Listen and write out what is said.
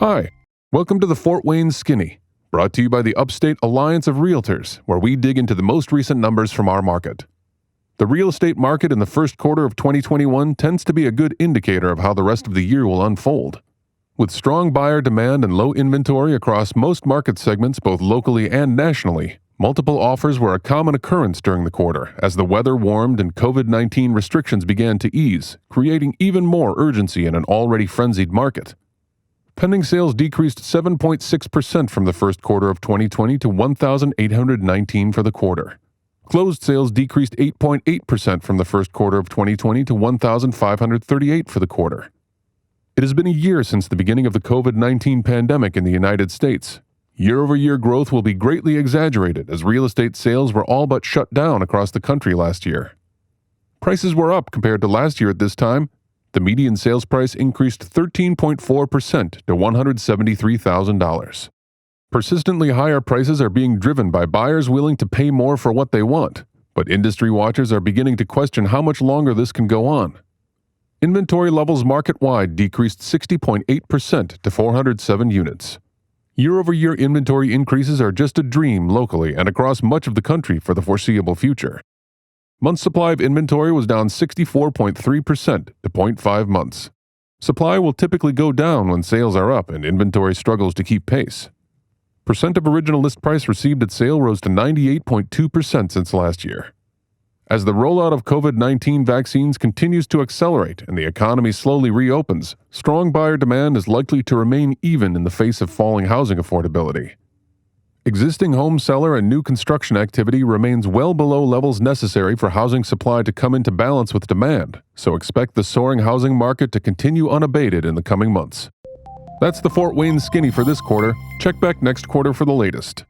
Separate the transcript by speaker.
Speaker 1: Hi, welcome to the Fort Wayne Skinny, brought to you by the Upstate Alliance of Realtors, where we dig into the most recent numbers from our market. The real estate market in the first quarter of 2021 tends to be a good indicator of how the rest of the year will unfold. With strong buyer demand and low inventory across most market segments both locally and nationally, multiple offers were a common occurrence during the quarter as the weather warmed and COVID-19 restrictions began to ease, creating even more urgency in an already frenzied market. Pending sales decreased 7.6% from the first quarter of 2020 to 1,819 for the quarter. Closed sales decreased 8.8% from the first quarter of 2020 to 1,538 for the quarter. It has been a year since the beginning of the COVID-19 pandemic in the United States. Year-over-year growth will be greatly exaggerated as real estate sales were all but shut down across the country last year. Prices were up compared to last year at this time. The median sales price increased 13.4% to $173,000. Persistently higher prices are being driven by buyers willing to pay more for what they want, but industry watchers are beginning to question how much longer this can go on. Inventory levels market-wide decreased 60.8% to 407 units. Year-over-year inventory increases are just a dream locally and across much of the country for the foreseeable future. Months supply of inventory was down 64.3% to 0.5 months. Supply will typically go down when sales are up and inventory struggles to keep pace. Percent of original list price received at sale rose to 98.2% since last year. As the rollout of COVID-19 vaccines continues to accelerate and the economy slowly reopens, strong buyer demand is likely to remain even in the face of falling housing affordability. Existing home seller and new construction activity remains well below levels necessary for housing supply to come into balance with demand, so expect the soaring housing market to continue unabated in the coming months. That's the Fort Wayne Skinny for this quarter. Check back next quarter for the latest.